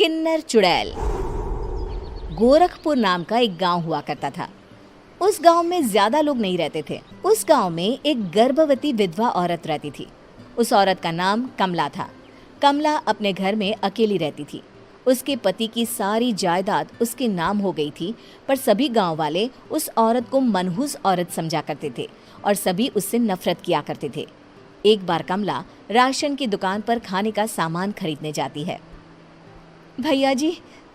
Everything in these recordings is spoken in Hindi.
किन्नर चुड़ैल। गोरखपुर नाम का एक गांव हुआ करता था। उस गांव में ज्यादा लोग नहीं रहते थे। उस गांव में एक गर्भवती विधवा औरत रहती थी। उस औरत का नाम कमला था। कमला अपने घर में अकेली रहती थी। उसके पति की सारी जायदाद उसके नाम हो गई थी, पर सभी गांव वाले उस औरत को मनहूस औरत समझा करते थे और सभी उससे नफरत किया करते थे। एक बार कमला राशन की दुकान पर खाने का सामान खरीदने जाती है। भैया जी,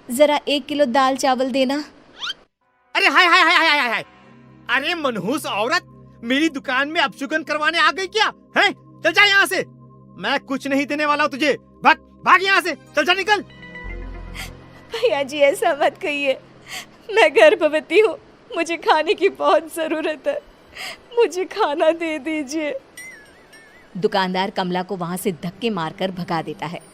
जरा 1 किलो दाल चावल देना। अरे हाय हाय हाय हाय हाय हाय! अरे मनहूस औरत, मेरी दुकान में अपशुगन करवाने आ गई क्या? हैं? चल जा यहाँ से। मैं कुछ नहीं देने वाला हूँ तुझे। भाग भाग यहाँ से, चल जा, निकल। भैया जी, ऐसा मत कहिए। मैं गर्भवती हूँ, मुझे खाने की बहुत जरूरत है। मुझे खाना दे दीजिए। दुकानदार कमला को वहां से धक्के मारकर भगा देता है।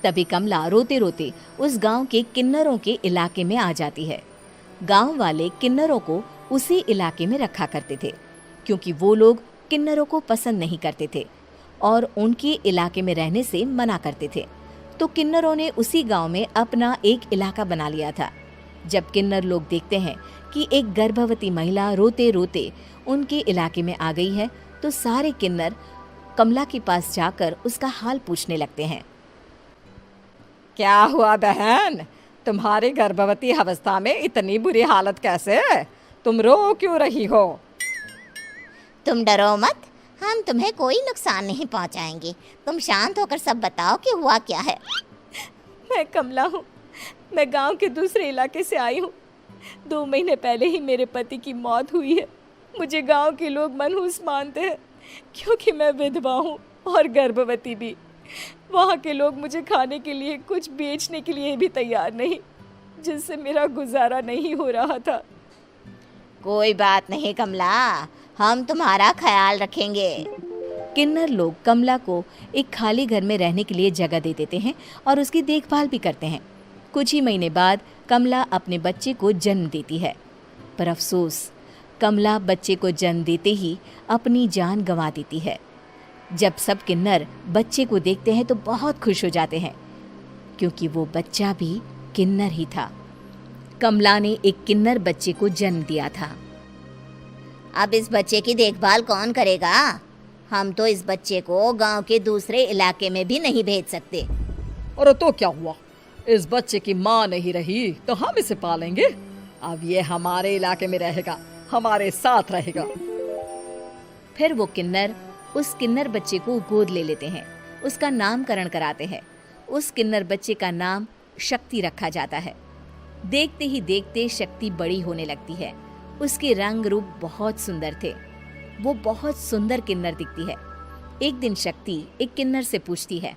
तभी कमला रोते रोते उस गांव के किन्नरों के इलाके में आ जाती है। गांव वाले किन्नरों को उसी इलाके में रखा करते थे, क्योंकि वो लोग किन्नरों को पसंद नहीं करते थे और उनके इलाके में रहने से मना करते थे। तो किन्नरों ने उसी गांव में अपना एक इलाका बना लिया था। जब किन्नर लोग देखते हैं कि एक गर्भवती महिला रोते रोते उनके इलाके में आ गई है, तो सारे किन्नर कमला के पास जाकर उसका हाल पूछने लगते हैं। क्या हुआ बहन, तुम्हारी गर्भवती अवस्था में इतनी बुरी हालत कैसे? तुम रो क्यों रही हो? तुम डरो मत, हम तुम्हें कोई नुकसान नहीं पहुंचाएंगे। तुम शांत होकर सब बताओ कि हुआ क्या है। मैं कमला हूँ। मैं गांव के दूसरे इलाके से आई हूँ। 2 महीने पहले ही मेरे पति की मौत हुई है। मुझे गांव के लोग मनहूस मानते हैं, क्योंकि मैं विधवा हूँ और गर्भवती भी। वहाँ के लोग मुझे खाने के लिए कुछ बेचने के लिए भी तैयार नहीं, जिससे मेरा गुजारा नहीं हो रहा था। कोई बात नहीं कमला, हम तुम्हारा ख्याल रखेंगे। किन्नर लोग कमला को एक खाली घर में रहने के लिए जगह दे देते हैं और उसकी देखभाल भी करते हैं। कुछ ही महीने बाद कमला अपने बच्चे को जन्म देती है, पर अफसोस, कमला बच्चे को जन्म देते ही अपनी जान गंवा देती है। जब सब किन्नर बच्चे को देखते हैं तो बहुत खुश हो जाते हैं, क्योंकि वो बच्चा भी किन्नर ही था। कमला ने एक किन्नर बच्चे को जन्म दिया था। अब इस बच्चे की देखभाल कौन करेगा? हम तो इस बच्चे को गांव के दूसरे इलाके में भी नहीं भेज सकते। और तो क्या हुआ, इस बच्चे की माँ नहीं रही तो हम इसे पालेंगे। अब ये हमारे इलाके में रहेगा, हमारे साथ रहेगा। फिर वो किन्नर उस किन्नर बच्चे को गोद ले लेते हैं, उसका नामकरण कराते हैं। उस किन्नर बच्चे का नाम शक्ति रखा जाता है। देखते ही देखते शक्ति बड़ी होने लगती है। उसके रंग रूप बहुत सुंदर थे। वो बहुत सुंदर किन्नर दिखती है। एक दिन शक्ति एक किन्नर से पूछती है,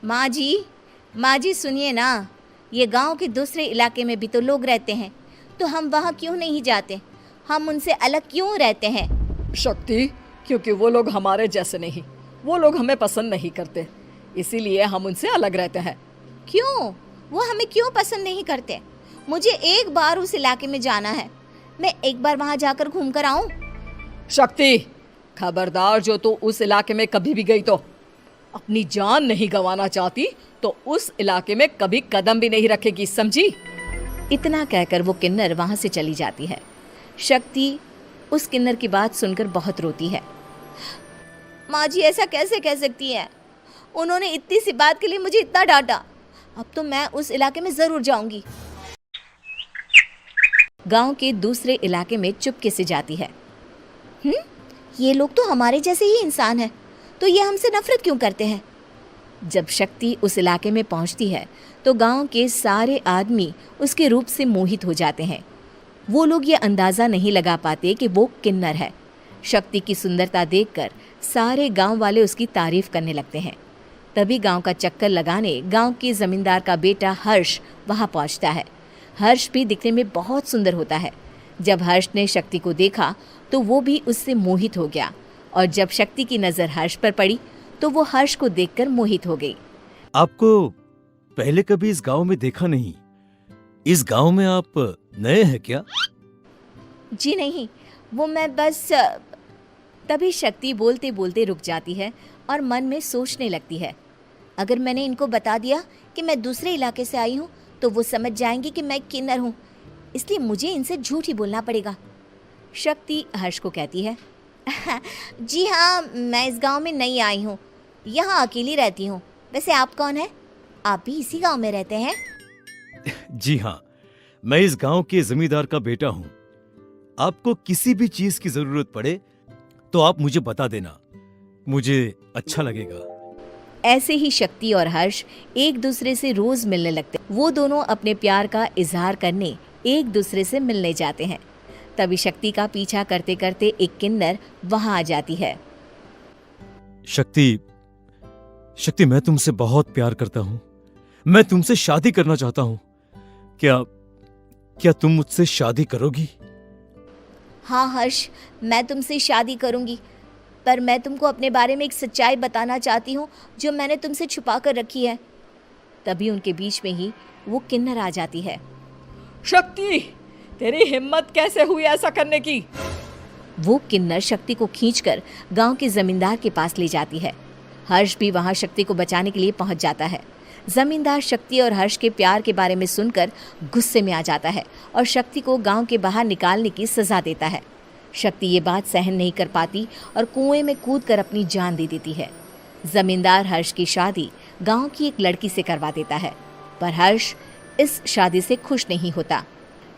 माँ जी सुनिए ना, ये गांव के दूसरे इलाके में भी तो लोग रहते हैं, तो हम वहाँ क्यों नहीं जाते? हम उनसे अलग क्यों रहते हैं? शक्ति, क्योंकि वो लोग हमारे जैसे नहीं, वो लोग हमें पसंद नहीं करते, इसीलिए हम उनसे अलग रहते हैं। क्यों? वो हमें क्यों पसंद नहीं करते? मुझे एक बार उस इलाके में जाना है। मैं एक बार वहाँ जाकर घूम कर आऊँ। शक्ति, खबरदार, जो तू उस इलाके में कभी भी गई तो अपनी जान नहीं गंवाना चाहती तो उस इलाके में कभी कदम भी नहीं रखेगी, समझी? इतना कहकर वो किन्नर वहां से चली जाती है। शक्ति उस किन्नर की बात सुनकर बहुत रोती है। माँ जी, ऐसा कैसे कह सकती हैं? उन्होंने इतनी सी बात के लिए मुझे इतना डांटा। अब तो मैं उस इलाके में जरूर जाऊंगी। गांव के दूसरे इलाके में चुपके से जाती है। ये लोग तो हमारे जैसे ही इंसान हैं, तो ये हमसे नफरत क्यों करते हैं? जब शक्ति उस इलाके में पहुंचती है तो गांव के सारे आदमी उसके रूप से मोहित हो जाते हैं। वो लोग ये अंदाज़ा नहीं लगा पाते कि वो किन्नर है। शक्ति की सुंदरता देखकर सारे गांव वाले उसकी तारीफ करने लगते हैं। तभी गांव का चक्कर लगाने गांव के जमींदार का बेटा हर्ष वहां पहुंचता है। हर्ष भी दिखने में बहुत सुंदर होता है। जब हर्ष ने शक्ति को देखा तो वो भी उससे मोहित हो गया, और जब शक्ति की नज़र हर्ष पर पड़ी तो वो हर्ष को देखकर मोहित हो गई। आपको पहले कभी इस गांव में देखा नहीं। इस गांव में आप नए हैं क्या? जी नहीं, वो मैं बस। तभी शक्ति बोलते बोलते रुक जाती है और मन में सोचने लगती है। अगर मैंने इनको बता दिया कि मैं दूसरे इलाके से आई हूँ तो वो समझ जाएंगे कि मैं किन्नर हूँ, इसलिए मुझे इनसे झूठ ही बोलना पड़ेगा। शक्ति हर्ष को कहती है, जी हाँ, मैं इस गांव में नई आई हूँ, यहाँ अकेली रहती हूँ। वैसे आप कौन है? आप भी इसी गांव में रहते हैं? जी हाँ, मैं इस गांव के जमींदार का बेटा हूँ। आपको किसी भी चीज की जरूरत पड़े तो आप मुझे बता देना, मुझे अच्छा लगेगा। ऐसे ही शक्ति और हर्ष एक दूसरे से रोज मिलने लगते। वो दोनों अपने प्यार का इजहार करने एक दूसरे से मिलने जाते हैं। तभी शक्ति का पीछा करते करते एक किन्नर वहां आ जाती है। शक्ति, मैं तुमसे बहुत प्यार करता हूँ। मैं तुमसे शादी करना चाहता हूँ। क्या तुम मुझसे शादी करोगी? हाँ हर्ष, मैं तुमसे शादी करूँगी, पर मैं तुमको अपने बारे में एक सच्चाई बताना चाहती हूँ जो मैंने तुमसे छुपा कर रखी है। तभी उनके बीच में ही वो किन्नर आ जाती है। शक्ति, तेरी हिम्मत कैसे हुई ऐसा करने की? वो किन्नर शक्ति को खींचकर गांव के जमींदार के पास ले जाती है। हर्ष भी वहां शक्ति को बचाने के लिए पहुंच जाता है। जमींदार शक्ति और हर्ष के प्यार के बारे में सुनकर गुस्से में आ जाता है और शक्ति को गांव के बाहर निकालने की सजा देता है। शक्ति ये बात सहन नहीं कर पाती और कुएं में कूदकर अपनी जान दे देती है। जमींदार हर्ष की शादी गांव की एक लड़की से करवा देता है, पर हर्ष इस शादी से खुश नहीं होता।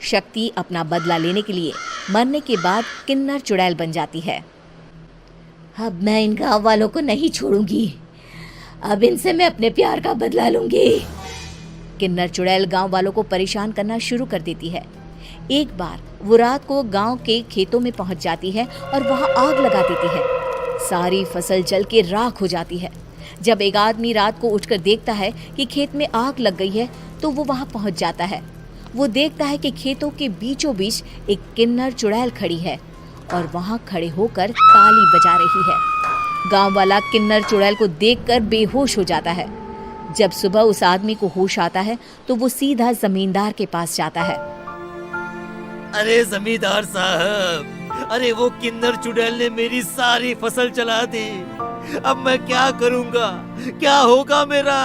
शक्ति अपना बदला लेने के लिए मरने के बाद किन्नर चुड़ैल बन जाती है। अब मैं इन गाँव वालों को नहीं छोड़ूंगी, अब इनसे मैं अपने प्यार का बदला लूंगी। किन्नर चुड़ैल गांव वालों को परेशान करना शुरू कर देती है। एक बार वो रात को गांव के खेतों में पहुंच जाती है और वहां आग लगा देती है। सारी फसल जल के राख हो जाती है। जब एक आदमी रात को उठकर देखता है कि खेत में आग लग गई है तो वो वहां पहुंच जाता है। वो देखता है कि खेतों के बीचों बीच एक किन्नर चुड़ैल खड़ी है और वहां खड़े होकर ताली बजा रही है। गांव वाला किन्नर चुड़ैल को देखकर बेहोश हो जाता है। जब सुबह उस आदमी को होश आता है तो वो सीधा जमींदार के पास जाता है। अरे जमींदार साहब, अरे वो किन्नर चुड़ैल ने मेरी सारी फसल चला दी। अब मैं क्या करूंगा? क्या होगा मेरा?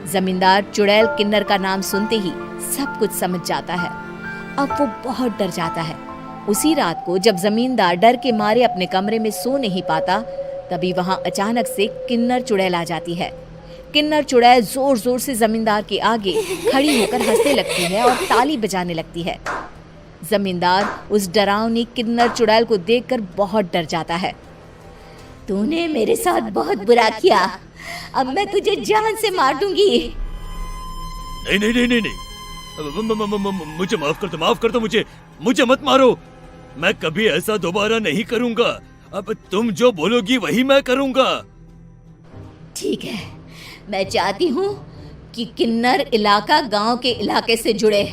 जमींदार चुड़ैल किन्नर का नाम सुनते ही सब कुछ समझ जाता है। अब वो बहुत डर जाता है। उसी रात को जब जमींदार डर के मारे अपने कमरे में सो नहीं पाता, तभी वहां अचानक से किन्नर चुड़ैल आ जाती है। किन्नर चुड़ैल जोर जोर से जमींदार के आगे खड़ी होकर हंसने लगती है और ताली बजाने लगती है। जमींदार उस डरावनी किन्नर चुड़ैल को देखकर बहुत डर जाता है। तूने मेरे साथ बहुत बुरा किया, अब मैं तुझे जान से मार दूंगी। नहीं नहीं नहीं नहीं नहीं, मुझे माफ कर दो, मुझे मत मारो। मैं कभी ऐसा दोबारा नहीं करूंगा। अब तुम जो बोलोगी वही मैं करूंगा। ठीक है, मैं चाहती हूँ कि किन्नर इलाका गांव के इलाके से जुड़े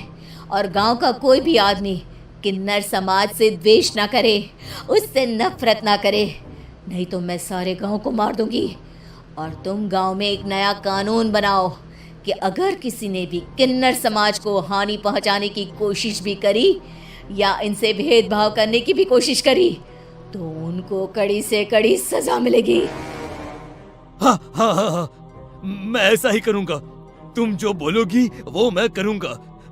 और गांव का कोई भी आदमी किन्नर समाज से द्वेष ना करे, उससे नफरत ना करे, नहीं तो मैं सारे गांव को मार दूंगी। और तुम गांव में एक नया कानून बनाओ कि अगर किसी ने भी किन्नर समाज को हानि पहुंचाने की कोशिश भी करी या इनसे भेदभाव करने की भी कोशिश करी तो उनको कड़ी से कड़ी सजा मिलेगी। हाँ हाँ हाँ हाँ, मैं ऐसा ही करूंगा। तुम जो बोलोगी वो मैं करूंगा,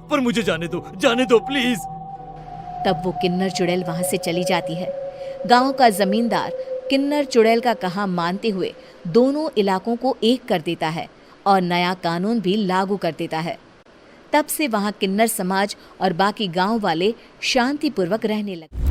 पर मुझे जाने दो प्लीज। तब वो किन्नर चुड़ैल वहां से चली जाती है। गांव का जमींदार किन्नर चुड़ैल का कहा मानते हुए दोनों इलाकों को एक कर देता है और नया कानून भी लागू कर देता है। तब से वहां किन्नर समाज और बाकी गांव वाले शांतिपूर्वक रहने लगे।